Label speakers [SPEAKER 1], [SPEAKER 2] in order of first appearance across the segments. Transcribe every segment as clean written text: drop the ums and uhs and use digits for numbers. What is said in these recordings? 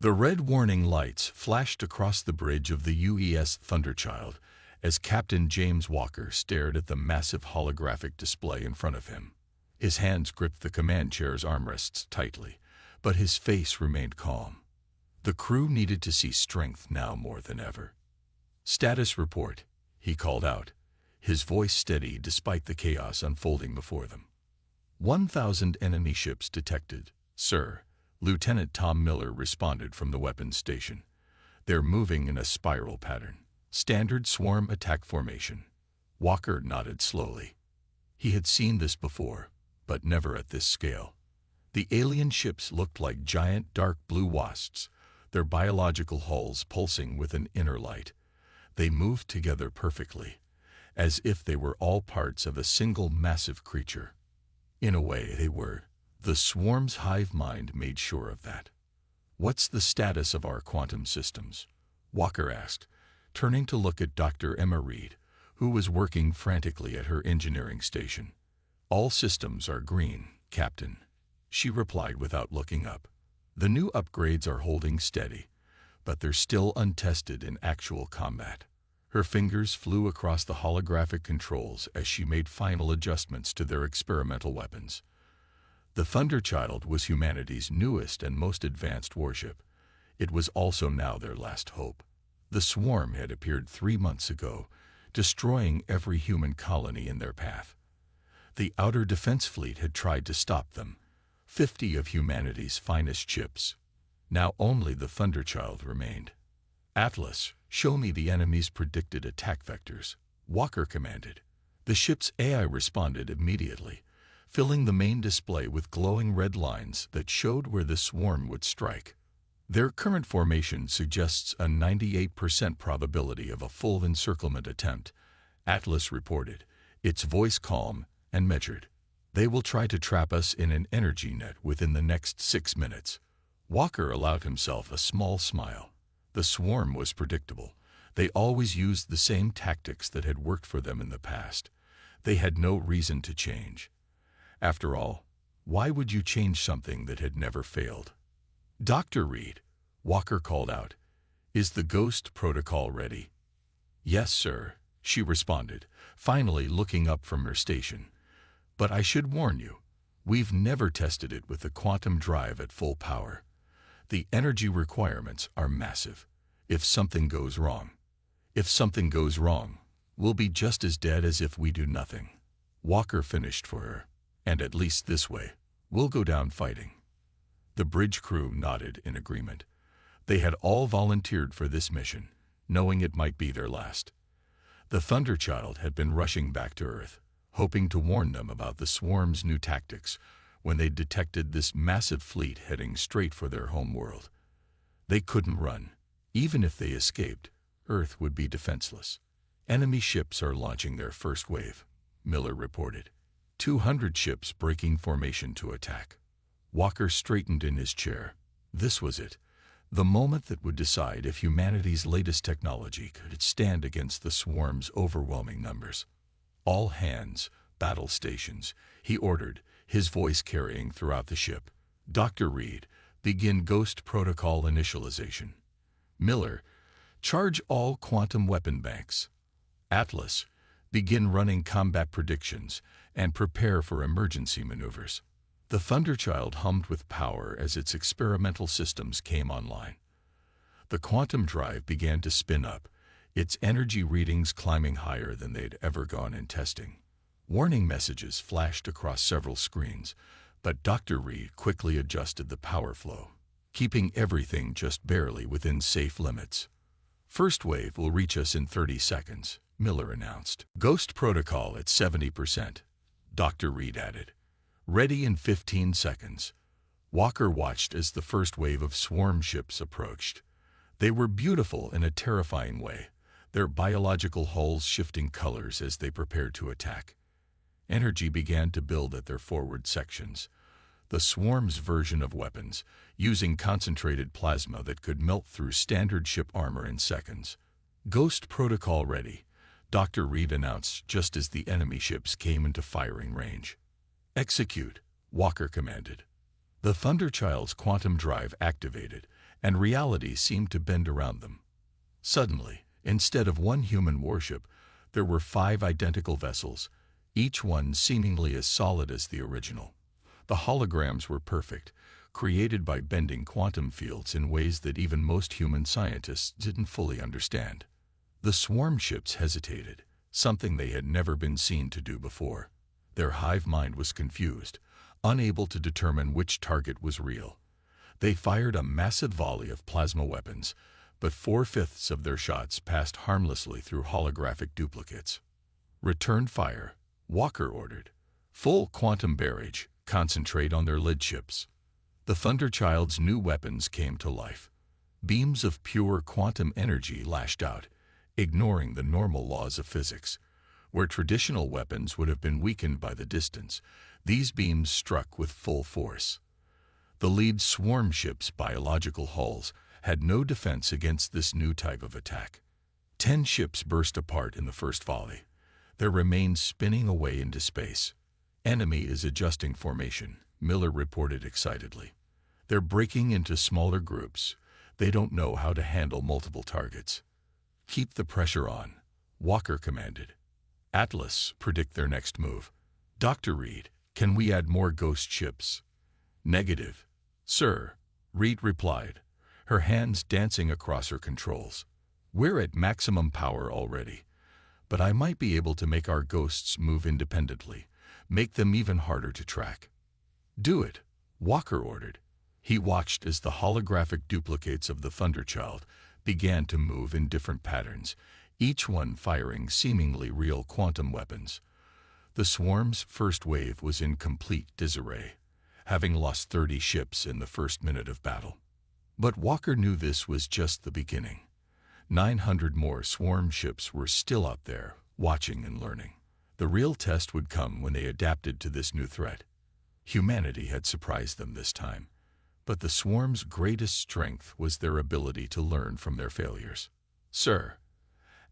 [SPEAKER 1] The red warning lights flashed across the bridge of the UES Thunderchild as Captain James Walker stared at the massive holographic display in front of him. His hands gripped the command chair's armrests tightly, but his face remained calm. The crew needed to see strength now more than ever. "Status report," he called out, his voice steady despite the chaos unfolding before them. 1,000 enemy ships detected, sir," Lieutenant Tom Miller responded from the weapons station. "They're moving in a spiral pattern. Standard swarm attack formation." Walker nodded slowly. He had seen this before, but never at this scale. The alien ships looked like giant dark blue wasps, their biological hulls pulsing with an inner light. They moved together perfectly, as if they were all parts of a single massive creature. In a way, they were. The swarm's hive mind made sure of that. "What's the status of our quantum systems?" Walker asked, turning to look at Dr. Emma Reed, who was working frantically at her engineering station. "All systems are green, Captain," she replied without looking up. "The new upgrades are holding steady, but they're still untested in actual combat." Her fingers flew across the holographic controls as she made final adjustments to their experimental weapons. The Thunderchild was humanity's newest and most advanced warship. It was also now their last hope. The swarm had appeared 3 months ago, destroying every human colony in their path. The Outer Defense Fleet had tried to stop them, 50 of humanity's finest ships. Now only the Thunderchild remained. "Atlas, show me the enemy's predicted attack vectors," Walker commanded. The ship's AI responded immediately, filling the main display with glowing red lines that showed where the swarm would strike. "Their current formation suggests a 98% probability of a full encirclement attempt," Atlas reported, its voice calm and measured. "They will try to trap us in an energy net within the next 6 minutes." Walker allowed himself a small smile. The swarm was predictable. They always used the same tactics that had worked for them in the past. They had no reason to change. After all, why would you change something that had never failed? "Dr. Reed," Walker called out, "is the Ghost protocol ready?" "Yes, sir," she responded, finally looking up from her station. "But I should warn you, we've never tested it with the quantum drive at full power. The energy requirements are massive. If something goes wrong, we'll be just as dead as if we do nothing." Walker finished for her. "And at least this way, we'll go down fighting." The bridge crew nodded in agreement. They had all volunteered for this mission, knowing it might be their last. The Thunderchild had been rushing back to Earth, hoping to warn them about the swarm's new tactics when they detected this massive fleet heading straight for their home world. They couldn't run. Even if they escaped, Earth would be defenseless. "Enemy ships are launching their first wave," Miller reported. 200 ships breaking formation to attack. Walker straightened in his chair. This was it, the moment that would decide if humanity's latest technology could stand against the swarm's overwhelming numbers. "All hands, battle stations," he ordered, his voice carrying throughout the ship. "Dr. Reed, begin Ghost Protocol initialization. Miller, charge all quantum weapon banks. Atlas, begin running combat predictions and prepare for emergency maneuvers." The Thunderchild hummed with power as its experimental systems came online. The quantum drive began to spin up, its energy readings climbing higher than they'd ever gone in testing. Warning messages flashed across several screens, but Dr. Reed quickly adjusted the power flow, keeping everything just barely within safe limits. "First wave will reach us in 30 seconds, Miller announced. "Ghost protocol at 70%, Dr. Reed added. "Ready in 15 seconds. Walker watched as the first wave of swarm ships approached. They were beautiful in a terrifying way, their biological hulls shifting colors as they prepared to attack. Energy began to build at their forward sections. The swarm's version of weapons, using concentrated plasma that could melt through standard ship armor in seconds. "Ghost protocol ready," Dr. Reed announced just as the enemy ships came into firing range. "Execute," Walker commanded. The Thunderchild's quantum drive activated, and reality seemed to bend around them. Suddenly, instead of one human warship, there were 5 identical vessels, each one seemingly as solid as the original. The holograms were perfect, created by bending quantum fields in ways that even most human scientists didn't fully understand. The swarm ships hesitated, something they had never been seen to do before. Their hive mind was confused, unable to determine which target was real. They fired a massive volley of plasma weapons, but 4/5 of their shots passed harmlessly through holographic duplicates. "Return fire," Walker ordered. "Full quantum barrage, concentrate on their lid ships." The Thunderchild's new weapons came to life. Beams of pure quantum energy lashed out, ignoring the normal laws of physics. Where traditional weapons would have been weakened by the distance, these beams struck with full force. The lead swarm ship's biological hulls had no defense against this new type of attack. 10 ships burst apart in the first volley, their remains spinning away into space. "Enemy is adjusting formation," Miller reported excitedly. "They're breaking into smaller groups. They don't know how to handle multiple targets." "Keep the pressure on," Walker commanded. "Atlas, predict their next move." "Dr. Reed, can we add more ghost ships?" "Negative, sir," Reed replied, her hands dancing across her controls. "We're at maximum power already, but I might be able to make our ghosts move independently, make them even harder to track." "Do it," Walker ordered. He watched as the holographic duplicates of the Thunderchild began to move in different patterns, each one firing seemingly real quantum weapons. The swarm's first wave was in complete disarray, having lost 30 ships in the first minute of battle. But Walker knew this was just the beginning. 900 more swarm ships were still out there, watching and learning. The real test would come when they adapted to this new threat. Humanity had surprised them this time, but the swarm's greatest strength was their ability to learn from their failures. "Sir,"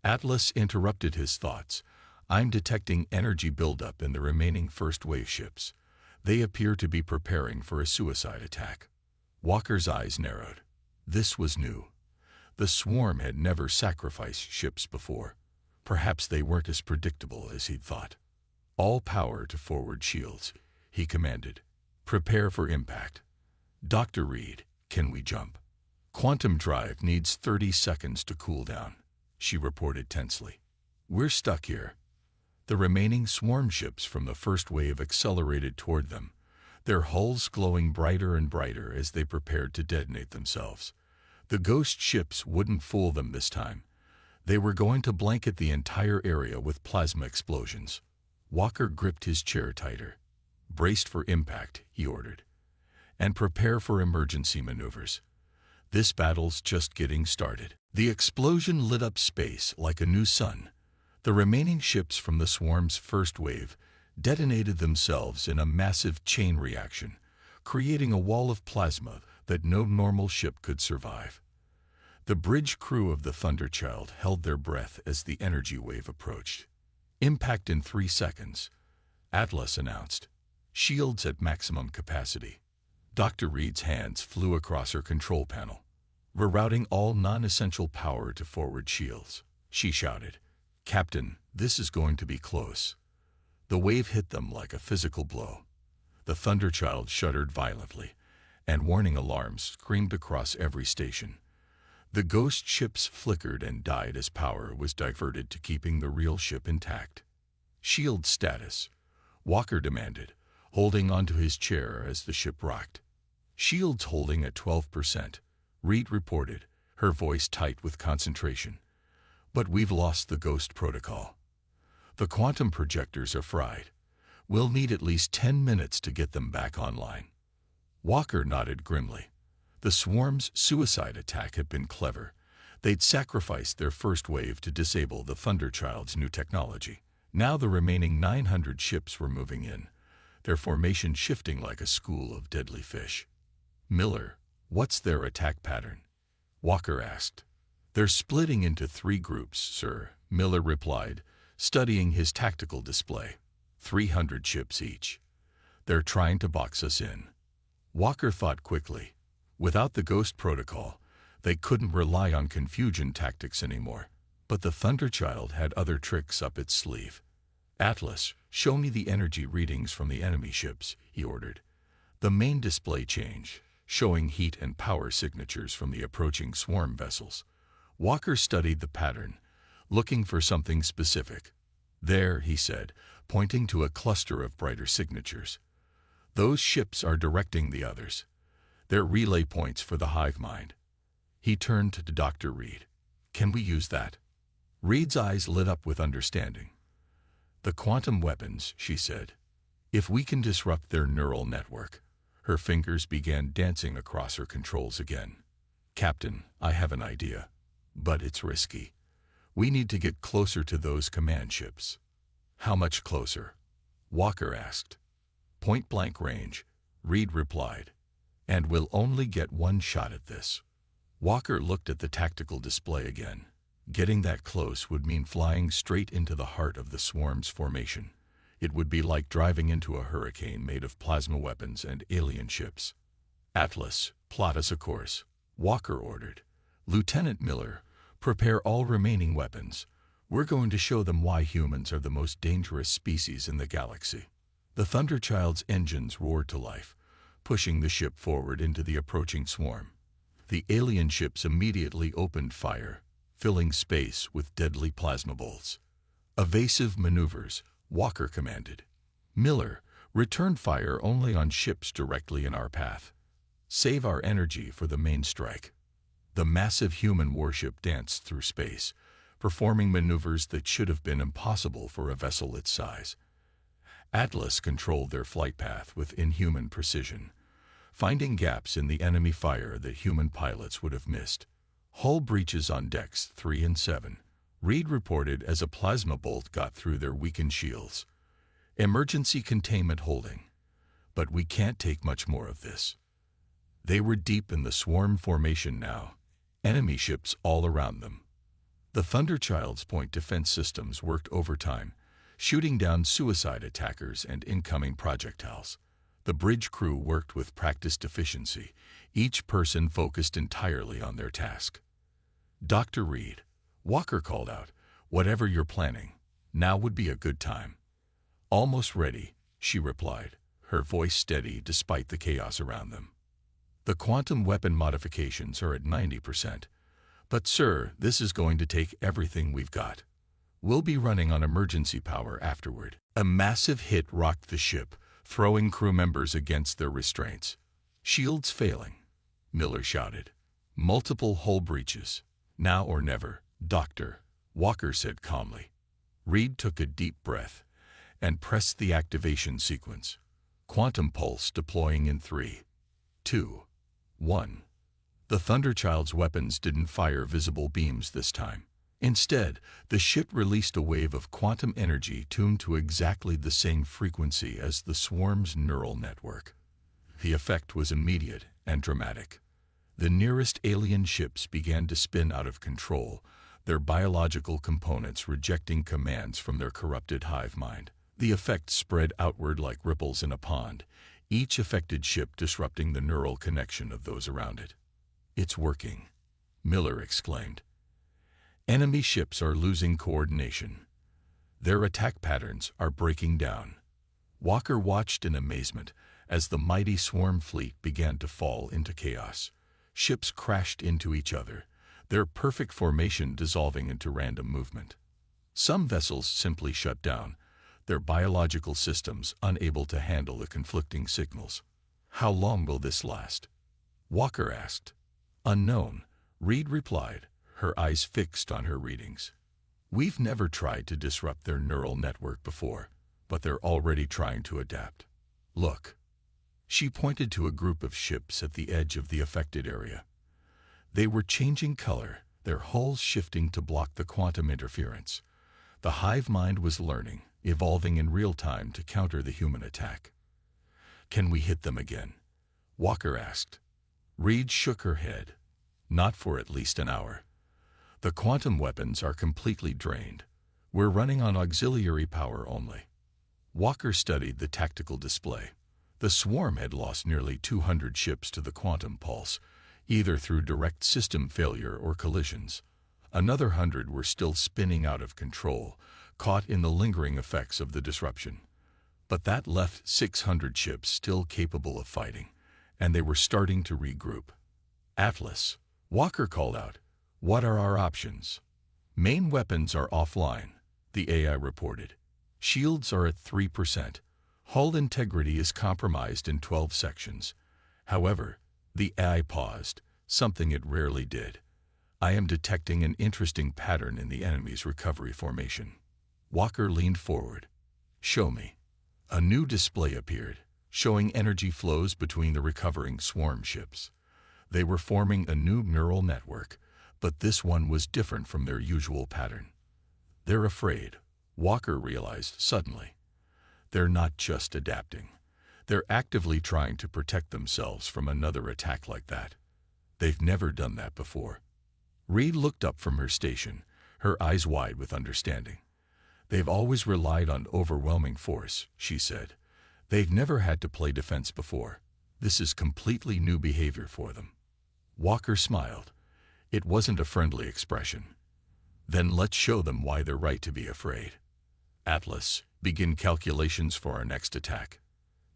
[SPEAKER 1] Atlas interrupted his thoughts, "I'm detecting energy buildup in the remaining first-wave ships. They appear to be preparing for a suicide attack." Walker's eyes narrowed. This was new. The swarm had never sacrificed ships before. Perhaps they weren't as predictable as he'd thought. "All power to forward shields," he commanded. "Prepare for impact." "Dr. Reed, can we jump?" "Quantum drive needs 30 seconds to cool down," she reported tensely. "We're stuck here." The remaining swarm ships from the first wave accelerated toward them, their hulls glowing brighter and brighter as they prepared to detonate themselves. The ghost ships wouldn't fool them this time. They were going to blanket the entire area with plasma explosions. Walker gripped his chair tighter. "Braced for impact," he ordered. "And prepare for emergency maneuvers. This battle's just getting started." The explosion lit up space like a new sun. The remaining ships from the swarm's first wave detonated themselves in a massive chain reaction, creating a wall of plasma that no normal ship could survive. The bridge crew of the Thunderchild held their breath as the energy wave approached. "Impact in 3 seconds," Atlas announced. "Shields at maximum capacity." Dr. Reed's hands flew across her control panel. "We're routing all non-essential power to forward shields," she shouted. "Captain, this is going to be close." The wave hit them like a physical blow. The Thunderchild shuddered violently, and warning alarms screamed across every station. The ghost ships flickered and died as power was diverted to keeping the real ship intact. "Shield status," Walker demanded, holding onto his chair as the ship rocked. "Shields holding at 12%, Reed reported, her voice tight with concentration. "But we've lost the ghost protocol. The quantum projectors are fried. We'll need at least 10 minutes to get them back online." Walker nodded grimly. The swarm's suicide attack had been clever. They'd sacrificed their first wave to disable the Thunderchild's new technology. Now the remaining 900 ships were moving in, their formation shifting like a school of deadly fish. "Miller, what's their attack pattern?" Walker asked. "They're splitting into 3 groups, sir," Miller replied, studying his tactical display. 300 ships each. "They're trying to box us in." Walker thought quickly. Without the ghost protocol, They couldn't rely on confusion tactics anymore. But the Thunderchild had other tricks up its sleeve. "Atlas, show me the energy readings from the enemy ships," he ordered. The main display changed, showing heat and power signatures from the approaching swarm vessels. Walker studied the pattern, looking for something specific. "There," he said, pointing to a cluster of brighter signatures. "Those ships are directing the others. They're relay points for the hive mind." He turned to Dr. Reed. "Can we use that?" Reed's eyes lit up with understanding. "The quantum weapons," she said. "If we can disrupt their neural network." Her fingers began dancing across her controls again. "Captain, I have an idea. But it's risky. We need to get closer to those command ships." "How much closer?" Walker asked. "Point-blank range," Reed replied. "And we'll only get one shot at this." Walker looked at the tactical display again. Getting that close would mean flying straight into the heart of the swarm's formation. It would be like driving into a hurricane made of plasma weapons and alien ships. "Atlas, plot us a course," Walker ordered. "Lieutenant Miller, prepare all remaining weapons. We're going to show them why humans are the most dangerous species in the galaxy." The Thunderchild's engines roared to life, pushing the ship forward into the approaching swarm. The alien ships immediately opened fire, filling space with deadly plasma bolts. "Evasive maneuvers," Walker commanded. "Miller, return fire only on ships directly in our path. Save our energy for the main strike." The massive human warship danced through space, performing maneuvers that should have been impossible for a vessel its size. Atlas controlled their flight path with inhuman precision, finding gaps in the enemy fire that human pilots would have missed. "Hull breaches on decks 3 and 7, Reed reported as a plasma bolt got through their weakened shields. "Emergency containment holding. But we can't take much more of this." They were deep in the swarm formation now, enemy ships all around them. The Thunderchild's point defense systems worked overtime, shooting down suicide attackers and incoming projectiles. The bridge crew worked with practiced efficiency, each person focused entirely on their task. "Dr. Reed," Walker called out, "whatever you're planning, now would be a good time." "Almost ready," she replied, her voice steady despite the chaos around them. "The quantum weapon modifications are at 90%. But sir, this is going to take everything we've got. We'll be running on emergency power afterward." A massive hit rocked the ship, throwing crew members against their restraints. "Shields failing," Miller shouted. "Multiple hull breaches. Now or never, Doctor," Walker said calmly. Reed took a deep breath and pressed the activation sequence. Quantum pulse deploying in 3, 2, 1. The Thunderchild's weapons didn't fire visible beams this time. Instead, the ship released a wave of quantum energy tuned to exactly the same frequency as the swarm's neural network. The effect was immediate and dramatic. The nearest alien ships began to spin out of control, their biological components rejecting commands from their corrupted hive mind. The effect spread outward like ripples in a pond, each affected ship disrupting the neural connection of those around it. "It's working," Miller exclaimed. "Enemy ships are losing coordination. Their attack patterns are breaking down." Walker watched in amazement as the mighty swarm fleet began to fall into chaos. Ships crashed into each other, their perfect formation dissolving into random movement. Some vessels simply shut down, their biological systems unable to handle the conflicting signals. "How long will this last?" Walker asked. "Unknown," Reed replied, her eyes fixed on her readings. "We've never tried to disrupt their neural network before, but they're already trying to adapt. Look." She pointed to a group of ships at the edge of the affected area. They were changing color, their hulls shifting to block the quantum interference. The hive mind was learning, evolving in real time to counter the human attack. "Can we hit them again?" Walker asked. Reed shook her head. "Not for at least an hour. The quantum weapons are completely drained. We're running on auxiliary power only." Walker studied the tactical display. The swarm had lost nearly 200 ships to the quantum pulse, either through direct system failure or collisions. Another 100 were still spinning out of control, caught in the lingering effects of the disruption. But that left 600 ships still capable of fighting, and they were starting to regroup. "Atlas," Walker called out, "what are our options?" "Main weapons are offline," the AI reported. "Shields are at 3%. Hull integrity is compromised in 12 sections. However," the AI paused, something it rarely did, "I am detecting an interesting pattern in the enemy's recovery formation." Walker leaned forward. "Show me." A new display appeared, showing energy flows between the recovering swarm ships. They were forming a new neural network, but this one was different from their usual pattern. "They're afraid," Walker realized suddenly. "They're not just adapting. They're actively trying to protect themselves from another attack like that. They've never done that before." Reed looked up from her station, her eyes wide with understanding. "They've always relied on overwhelming force," she said. "They've never had to play defense before. This is completely new behavior for them." Walker smiled. It wasn't a friendly expression. "Then let's show them why they're right to be afraid. Atlas, begin calculations for our next attack."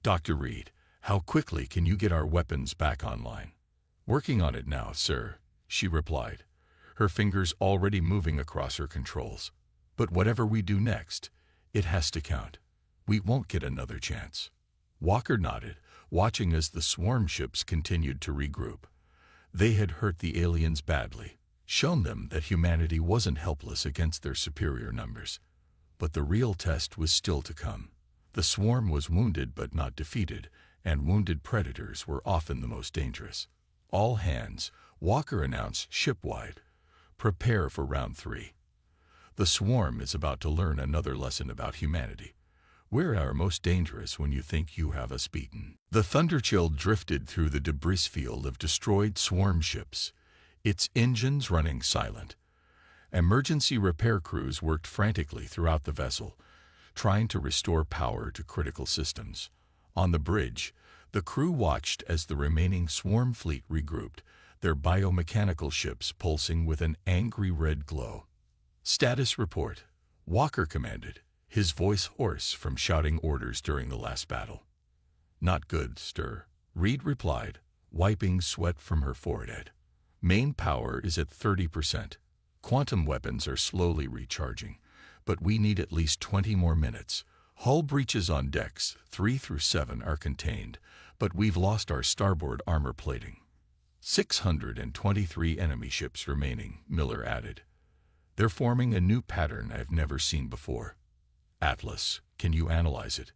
[SPEAKER 1] "Dr. Reed, how quickly can you get our weapons back online?" "Working on it now, sir," she replied, her fingers already moving across her controls. "But whatever we do next, it has to count. We won't get another chance." Walker nodded, watching as the swarm ships continued to regroup. They had hurt the aliens badly, shown them that humanity wasn't helpless against their superior numbers. But the real test was still to come. The swarm was wounded but not defeated, and wounded predators were often the most dangerous. "All hands," Walker announced shipwide. "Prepare for round 3. The swarm is about to learn another lesson about humanity. We're our most dangerous when you think you have us beaten." The Thunderchill drifted through the debris field of destroyed swarm ships, its engines running silent. Emergency repair crews worked frantically throughout the vessel, trying to restore power to critical systems. On the bridge, the crew watched as the remaining swarm fleet regrouped, their biomechanical ships pulsing with an angry red glow. "Status report," Walker commanded, his voice hoarse from shouting orders during the last battle. "Not good, sir," Reed replied, wiping sweat from her forehead. "Main power is at 30%. Quantum weapons are slowly recharging, but we need at least 20 more minutes. Hull breaches on decks 3 through 7 are contained, but we've lost our starboard armor plating. 623 enemy ships remaining," Miller added. "They're forming a new pattern I've never seen before." "Atlas, can you analyze it?"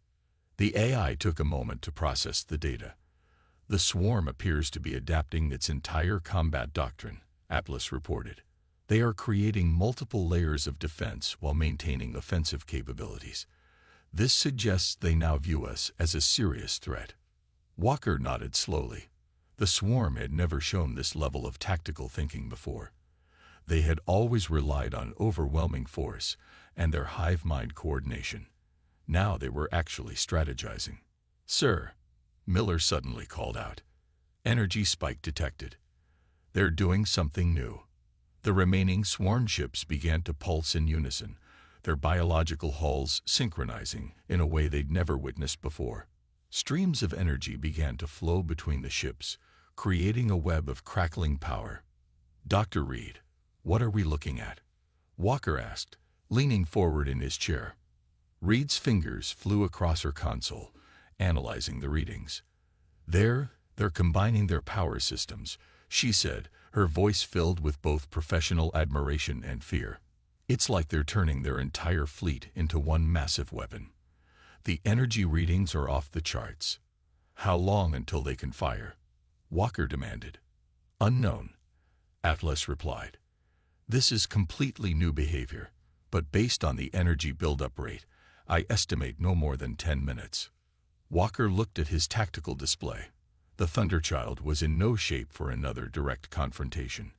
[SPEAKER 1] The AI took a moment to process the data. "The swarm appears to be adapting its entire combat doctrine," Atlas reported. "They are creating multiple layers of defense while maintaining offensive capabilities. This suggests they now view us as a serious threat." Walker nodded slowly. The swarm had never shown this level of tactical thinking before. They had always relied on overwhelming force and their hive mind coordination. Now they were actually strategizing. "Sir," Miller suddenly called out. "Energy spike detected. They're doing something new." The remaining swarm ships began to pulse in unison, their biological hulls synchronizing in a way they'd never witnessed before. Streams of energy began to flow between the ships, creating a web of crackling power. "Dr. Reed, what are we looking at?" Walker asked, leaning forward in his chair. Reed's fingers flew across her console, analyzing the readings. They're combining their power systems," she said, her voice filled with both professional admiration and fear. "It's like they're turning their entire fleet into one massive weapon. The energy readings are off the charts." "How long until they can fire?" Walker demanded. "Unknown," Atlas replied. "This is completely new behavior, but based on the energy buildup rate, I estimate no more than 10 minutes. Walker looked at his tactical display. The Thunderchild was in no shape for another direct confrontation,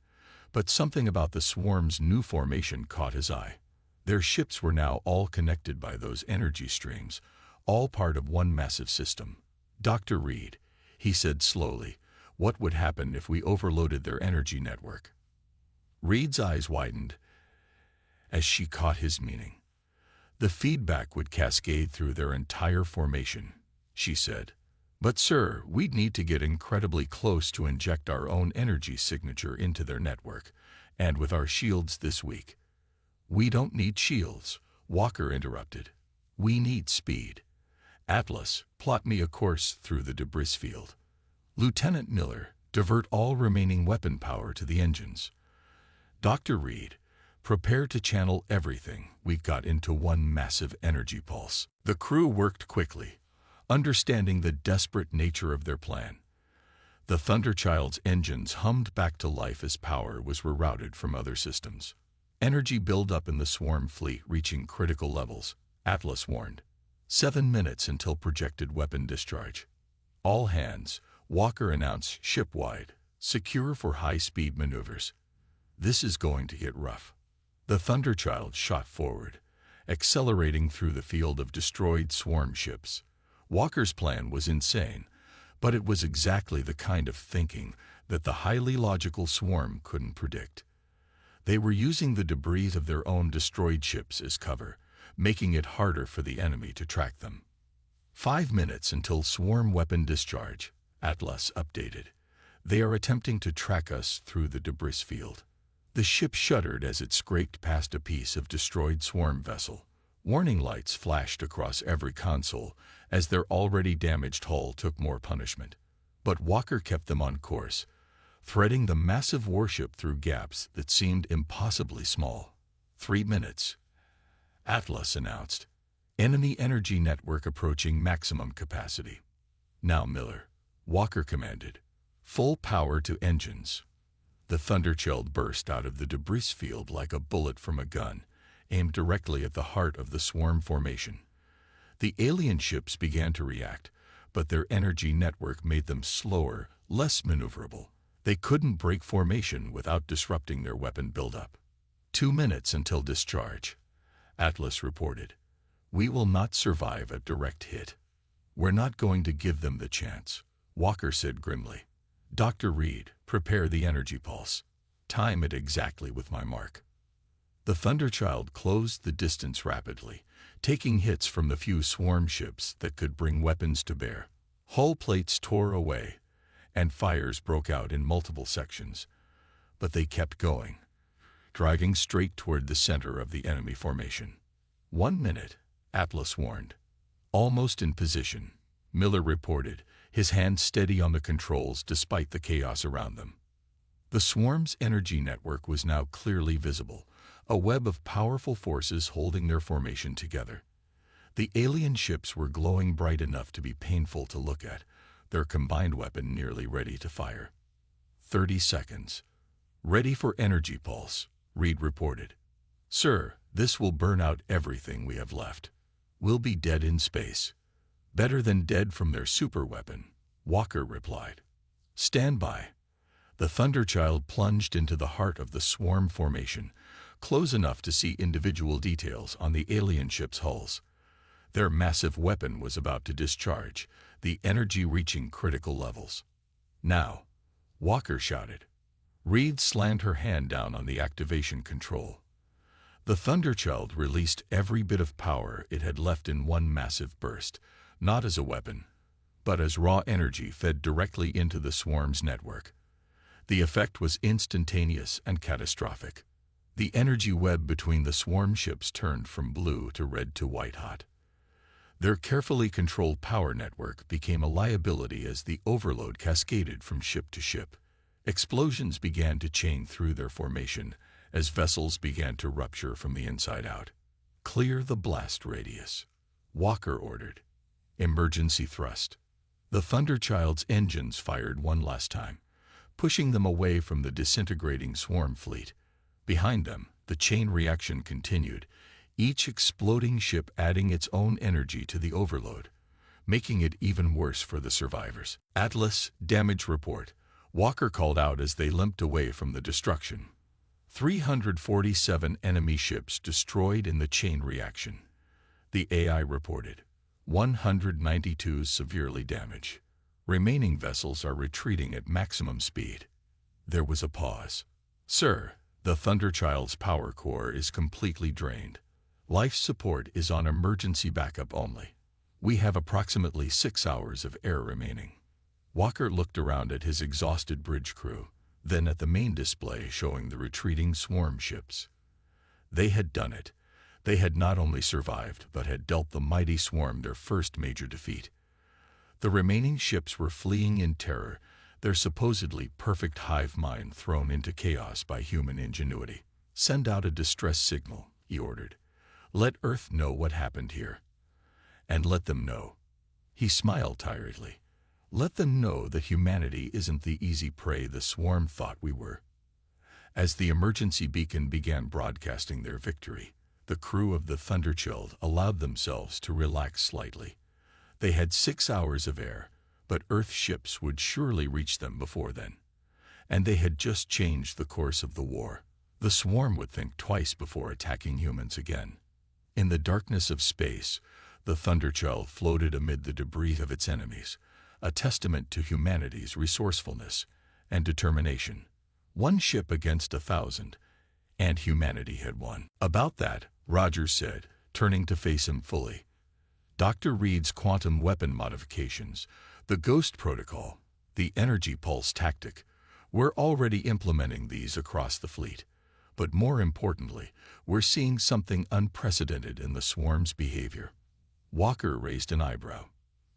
[SPEAKER 1] but something about the swarm's new formation caught his eye. Their ships were now all connected by those energy streams, all part of one massive system. "Dr. Reed," he said slowly, What would happen if we overloaded their energy network? Reed's eyes widened as she caught his meaning. The feedback would cascade through their entire formation, she said. But sir, we'd need to get incredibly close to inject our own energy signature into their network, and with our shields this weak. We don't need shields, Walker interrupted. We need speed. Atlas, plot me a course through the debris field. Lieutenant Miller, divert all remaining weapon power to the engines. Dr. Reed, prepare to channel everything we've got into one massive energy pulse. The crew worked quickly, understanding the desperate nature of their plan. The Thunderchild's engines hummed back to life as power was rerouted from other systems. Energy buildup in the swarm fleet reaching critical levels, Atlas warned. 7 minutes until projected weapon discharge. All hands, Walker announced ship-wide, secure for high-speed maneuvers. This is going to get rough. The Thunderchild shot forward, accelerating through the field of destroyed swarm ships. Walker's plan was insane, but it was exactly the kind of thinking that the highly logical swarm couldn't predict. They were using the debris of their own destroyed ships as cover, making it harder for the enemy to track them. 5 minutes until swarm weapon discharge, Atlas updated. They are attempting to track us through the debris field. The ship shuddered as it scraped past a piece of destroyed swarm vessel. Warning lights flashed across every console as their already damaged hull took more punishment. But Walker kept them on course, threading the massive warship through gaps that seemed impossibly small. 3 minutes. Atlas announced. Enemy energy network approaching maximum capacity. Now, Miller, Walker commanded. Full power to engines. The Thunderchild burst out of the debris field like a bullet from a gun, aimed directly at the heart of the swarm formation. The alien ships began to react, but their energy network made them slower, less maneuverable. They couldn't break formation without disrupting their weapon buildup. 2 minutes until discharge. Atlas reported. We will not survive a direct hit. We're not going to give them the chance, Walker said grimly. Dr. Reed, prepare the energy pulse. Time it exactly with my mark. The Thunderchild closed the distance rapidly, taking hits from the few swarm ships that could bring weapons to bear. Hull plates tore away, and fires broke out in multiple sections. But they kept going, dragging straight toward the center of the enemy formation. 1 minute, Atlas warned. Almost in position, Miller reported, his hand steady on the controls despite the chaos around them. The swarm's energy network was now clearly visible, a web of powerful forces holding their formation together. The alien ships were glowing bright enough to be painful to look at, their combined weapon nearly ready to fire. 30 seconds. Ready for energy pulse, Reed reported. Sir, this will burn out everything we have left. We'll be dead in space. Better than dead from their superweapon, Walker replied. Stand by. The Thunderchild plunged into the heart of the swarm formation, close enough to see individual details on the alien ship's hulls. Their massive weapon was about to discharge, the energy reaching critical levels. Now, Walker shouted. Reed slammed her hand down on the activation control. The Thunderchild released every bit of power it had left in one massive burst, not as a weapon, but as raw energy fed directly into the swarm's network. The effect was instantaneous and catastrophic. The energy web between the swarm ships turned from blue to red to white-hot. Their carefully controlled power network became a liability as the overload cascaded from ship to ship. Explosions began to chain through their formation as vessels began to rupture from the inside out. Clear the blast radius, Walker ordered. Emergency thrust. The Thunderchild's engines fired one last time, pushing them away from the disintegrating swarm fleet. Behind them, the chain reaction continued, each exploding ship adding its own energy to the overload, making it even worse for the survivors. Atlas, damage report, Walker called out as they limped away from the destruction. 347 enemy ships destroyed in the chain reaction. The AI reported. 192 severely damaged. Remaining vessels are retreating at maximum speed. There was a pause. Sir, the Thunderchild's power core is completely drained. Life support is on emergency backup only. We have approximately 6 hours of air remaining. Walker looked around at his exhausted bridge crew, then at the main display showing the retreating swarm ships. They had done it. They had not only survived, but had dealt the mighty swarm their first major defeat. The remaining ships were fleeing in terror, their supposedly perfect hive mind thrown into chaos by human ingenuity. Send out a distress signal, he ordered. Let Earth know what happened here. And let them know. He smiled tiredly. Let them know that humanity isn't the easy prey the swarm thought we were. As the emergency beacon began broadcasting their victory, the crew of the Thunderchild allowed themselves to relax slightly. They had 6 hours of air, but Earth ships would surely reach them before then. And they had just changed the course of the war. The swarm would think twice before attacking humans again. In the darkness of space, the Thunderchild floated amid the debris of its enemies, a testament to humanity's resourcefulness and determination. 1 ship against 1,000, and humanity had won. About that, Rogers said, turning to face him fully. Dr. Reed's quantum weapon modifications, the Ghost Protocol, the Energy Pulse tactic, we're already implementing these across the fleet. But more importantly, we're seeing something unprecedented in the swarm's behavior. Walker raised an eyebrow.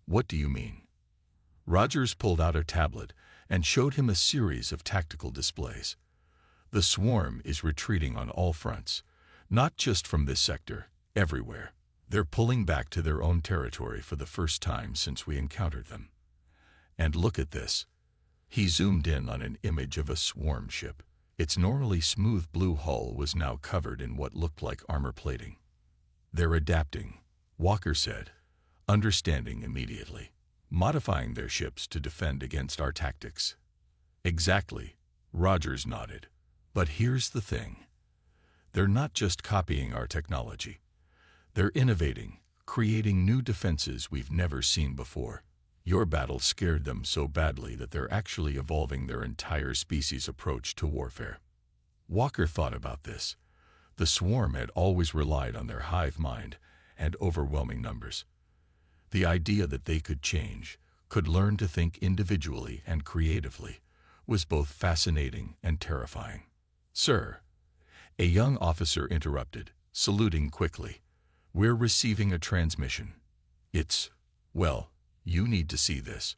[SPEAKER 1] What do you mean? Rogers pulled out a tablet and showed him a series of tactical displays. The swarm is retreating on all fronts, not just from this sector, everywhere. They're pulling back to their own territory for the first time since we encountered them. And look at this. He zoomed in on an image of a swarm ship. Its normally smooth blue hull was now covered in what looked like armor plating. They're adapting, Walker said, understanding immediately, modifying their ships to defend against our tactics. Exactly, Rogers nodded. But here's the thing. They're not just copying our technology. They're innovating, creating new defenses we've never seen before. Your battle scared them so badly that they're actually evolving their entire species' approach to warfare. Walker thought about this. The swarm had always relied on their hive mind and overwhelming numbers. The idea that they could change, could learn to think individually and creatively, was both fascinating and terrifying. Sir, a young officer interrupted, saluting quickly. We're receiving a transmission. Well, you need to see this.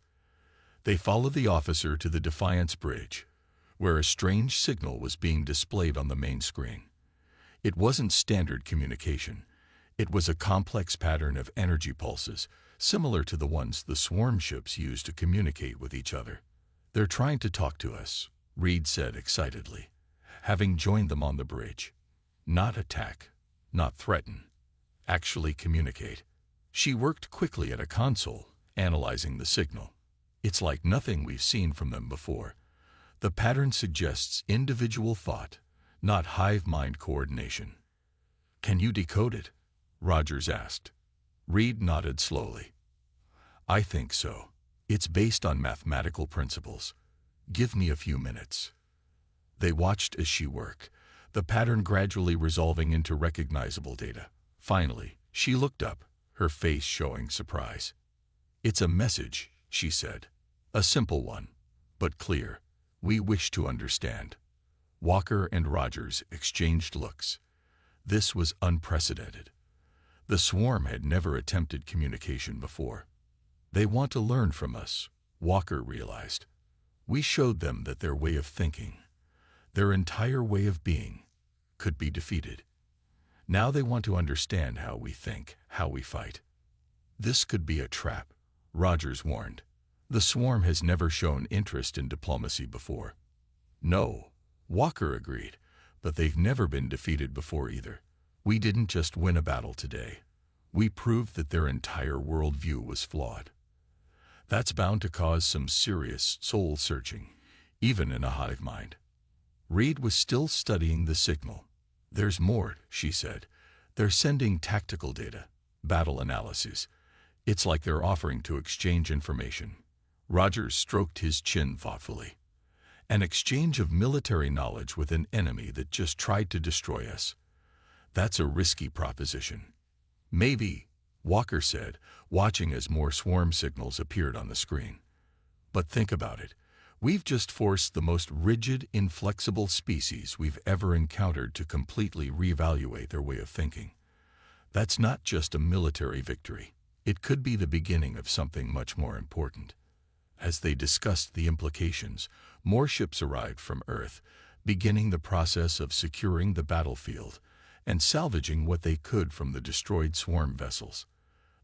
[SPEAKER 1] They followed the officer to the Defiance Bridge, where a strange signal was being displayed on the main screen. It wasn't standard communication. It was a complex pattern of energy pulses, similar to the ones the swarm ships use to communicate with each other. They're trying to talk to us, Reed said excitedly, having joined them on the bridge. Not attack, not threaten. Actually communicate. She worked quickly at a console, analyzing the signal. It's like nothing we've seen from them before. The pattern suggests individual thought, not hive mind coordination. Can you decode it? Rogers asked. Reed nodded slowly. I think so. It's based on mathematical principles. Give me a few minutes. They watched as she worked, the pattern gradually resolving into recognizable data. Finally, she looked up, her face showing surprise. It's a message, she said. A simple one, but clear. We wish to understand. Walker and Rogers exchanged looks. This was unprecedented. The swarm had never attempted communication before. They want to learn from us, Walker realized. We showed them that their way of thinking, their entire way of being, could be defeated. Now they want to understand how we think, how we fight. This could be a trap, Rogers warned. The swarm has never shown interest in diplomacy before. No, Walker agreed, but they've never been defeated before either. We didn't just win a battle today. We proved that their entire worldview was flawed. That's bound to cause some serious soul-searching, even in a hive mind. Reed was still studying the signal. There's more, she said. They're sending tactical data, battle analyses. It's like they're offering to exchange information. Rogers stroked his chin thoughtfully. An exchange of military knowledge with an enemy that just tried to destroy us. That's a risky proposition. Maybe, Walker said, watching as more swarm signals appeared on the screen. But think about it. We've just forced the most rigid, inflexible species we've ever encountered to completely reevaluate their way of thinking. That's not just a military victory. It could be the beginning of something much more important. As they discussed the implications, more ships arrived from Earth, beginning the process of securing the battlefield and salvaging what they could from the destroyed swarm vessels.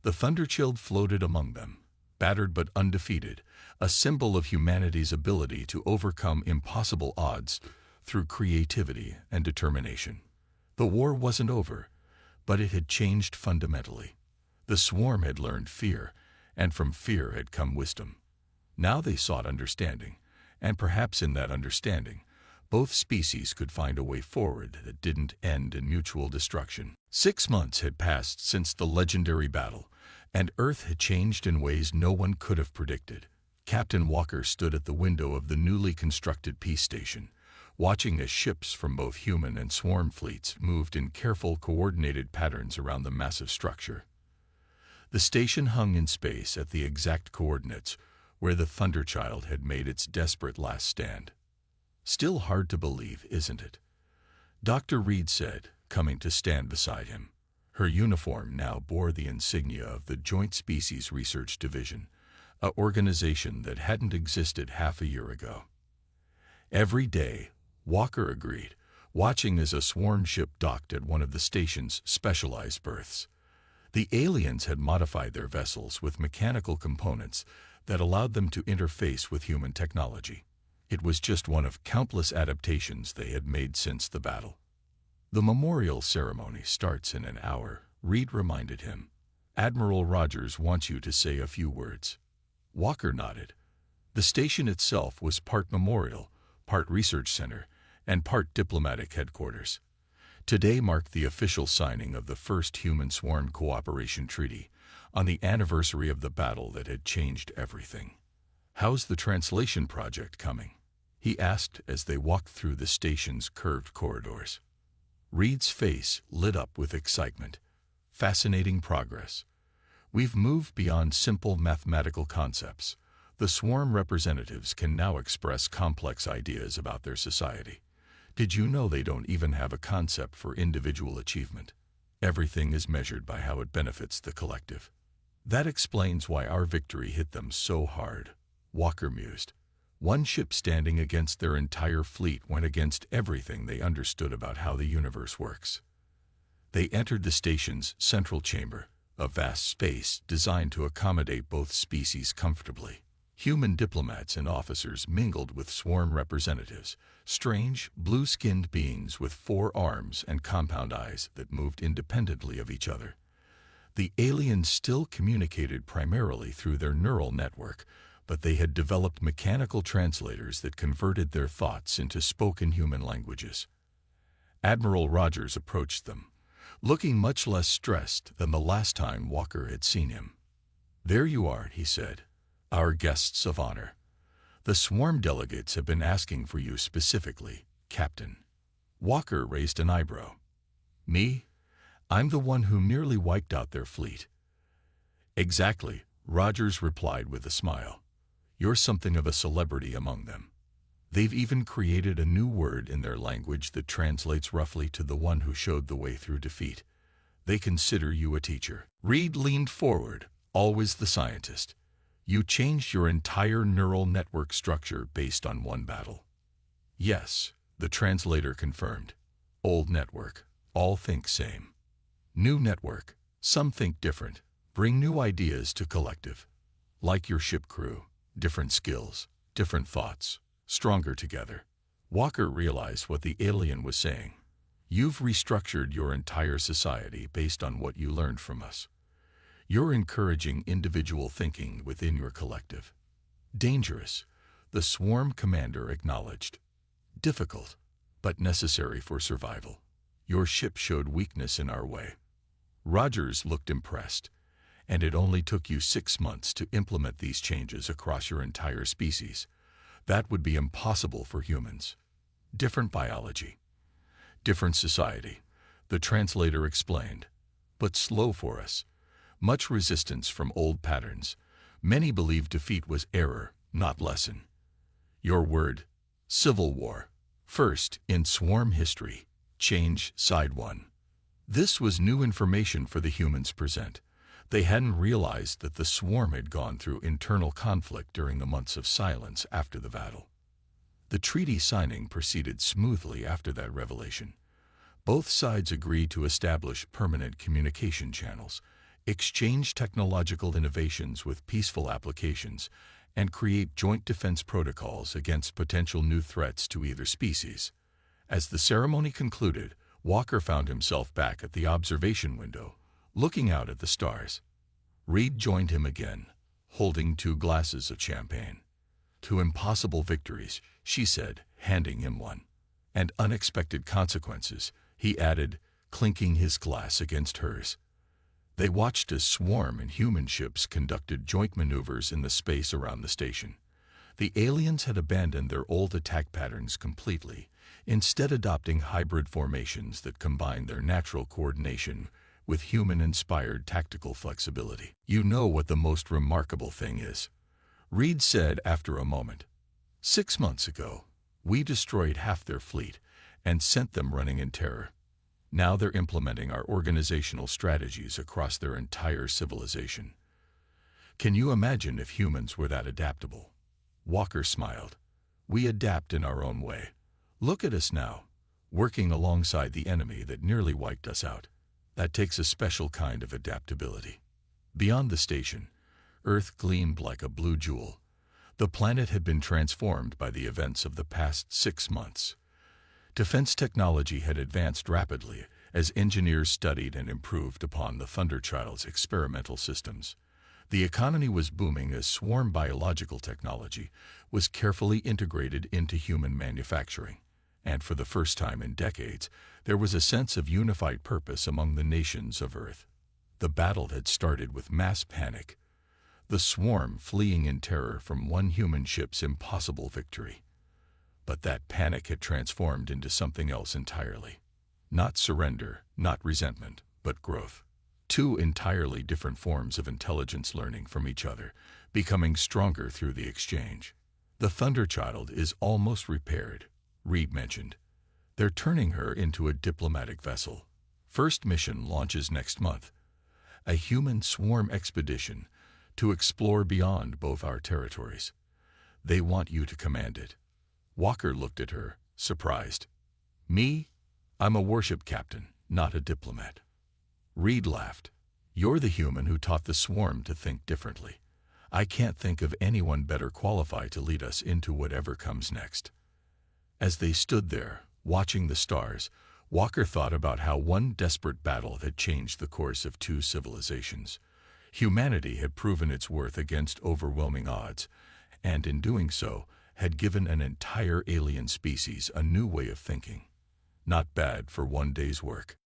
[SPEAKER 1] The Thunderchild floated among them, battered but undefeated, a symbol of humanity's ability to overcome impossible odds through creativity and determination. The war wasn't over, but it had changed fundamentally. The swarm had learned fear, and from fear had come wisdom. Now they sought understanding, and perhaps in that understanding, both species could find a way forward that didn't end in mutual destruction. 6 months had passed since the legendary battle, and Earth had changed in ways no one could have predicted. Captain Walker stood at the window of the newly constructed peace station, watching as ships from both human and swarm fleets moved in careful, coordinated patterns around the massive structure. The station hung in space at the exact coordinates where the Thunderchild had made its desperate last stand. Still hard to believe, isn't it? Dr. Reed said, coming to stand beside him. Her uniform now bore the insignia of the Joint Species Research Division, an organization that hadn't existed half a year ago. Every day, Walker agreed, watching as a swarm ship docked at one of the station's specialized berths. The aliens had modified their vessels with mechanical components that allowed them to interface with human technology. It was just one of countless adaptations they had made since the battle. The memorial ceremony starts in an hour, Reed reminded him. Admiral Rogers wants you to say a few words. Walker nodded. The station itself was part memorial, part research center, and part diplomatic headquarters. Today marked the official signing of the first Human Swarm Cooperation Treaty, on the anniversary of the battle that had changed everything. "How's the translation project coming?" he asked as they walked through the station's curved corridors. Reed's face lit up with excitement. "Fascinating progress. We've moved beyond simple mathematical concepts. The swarm representatives can now express complex ideas about their society. Did you know they don't even have a concept for individual achievement? Everything is measured by how it benefits the collective. That explains why our victory hit them so hard," Walker mused. One ship standing against their entire fleet went against everything they understood about how the universe works. They entered the station's central chamber, a vast space designed to accommodate both species comfortably. Human diplomats and officers mingled with swarm representatives, strange, blue-skinned beings with 4 arms and compound eyes that moved independently of each other. The aliens still communicated primarily through their neural network, but they had developed mechanical translators that converted their thoughts into spoken human languages. Admiral Rogers approached them, looking much less stressed than the last time Walker had seen him. "There you are," he said, "our guests of honor. The swarm delegates have been asking for you specifically, Captain." Walker raised an eyebrow. "Me? I'm the one who nearly wiped out their fleet." "Exactly," Rogers replied with a smile. "You're something of a celebrity among them. They've even created a new word in their language that translates roughly to the one who showed the way through defeat. They consider you a teacher." Reed leaned forward, always the scientist. "You changed your entire neural network structure based on one battle." "Yes," the translator confirmed. "Old network, all think same. New network, some think different, bring new ideas to collective. Like your ship crew, different skills, different thoughts, stronger together." Walker realized what the alien was saying. "You've restructured your entire society based on what you learned from us. You're encouraging individual thinking within your collective." "Dangerous," the swarm commander acknowledged. "Difficult, but necessary for survival. Your ship showed weakness in our way." Rogers looked impressed. and it only took you 6 months to implement these changes across your entire species. That would be impossible for humans. Different biology, different society, the translator explained. But slow for us. Much resistance from old patterns. Many believe defeat was error, not lesson. Your word, Civil War. First, in swarm history, change side 1. This was new information for the humans present. They hadn't realized that the swarm had gone through internal conflict during the months of silence after the battle. The treaty signing proceeded smoothly after that revelation. Both sides agreed to establish permanent communication channels, exchange technological innovations with peaceful applications, and create joint defense protocols against potential new threats to either species. As the ceremony concluded, Walker found himself back at the observation window, looking out at the stars. Reed joined him again, holding 2 glasses of champagne. 2 impossible victories, she said, handing him one. And unexpected consequences, he added, clinking his glass against hers. They watched as swarm and human ships conducted joint maneuvers in the space around the station. The aliens had abandoned their old attack patterns completely, instead adopting hybrid formations that combined their natural coordination with human-inspired tactical flexibility. You know what the most remarkable thing is, Reed said after a moment. 6 months ago, we destroyed half their fleet and sent them running in terror. Now they're implementing our organizational strategies across their entire civilization. Can you imagine if humans were that adaptable? Walker smiled. We adapt in our own way. Look at us now, working alongside the enemy that nearly wiped us out. That takes a special kind of adaptability. Beyond the station, Earth gleamed like a blue jewel. The planet had been transformed by the events of the past 6 months. Defense technology had advanced rapidly as engineers studied and improved upon the Thunderchild's experimental systems. The economy was booming as swarm biological technology was carefully integrated into human manufacturing. And for the first time in decades, there was a sense of unified purpose among the nations of Earth. The battle had started with mass panic, the swarm fleeing in terror from one human ship's impossible victory. But that panic had transformed into something else entirely. Not surrender, not resentment, but growth. 2 entirely different forms of intelligence learning from each other, becoming stronger through the exchange. The Thunderchild is almost repaired, Reed mentioned. They're turning her into a diplomatic vessel. First mission launches next month. A human swarm expedition to explore beyond both our territories. They want you to command it. Walker looked at her, surprised. Me? I'm a warship captain, not a diplomat. Reed laughed. You're the human who taught the swarm to think differently. I can't think of anyone better qualified to lead us into whatever comes next. As they stood there, watching the stars, Walker thought about how one desperate battle had changed the course of 2 civilizations. Humanity had proven its worth against overwhelming odds, and in doing so, had given an entire alien species a new way of thinking. Not bad for one day's work.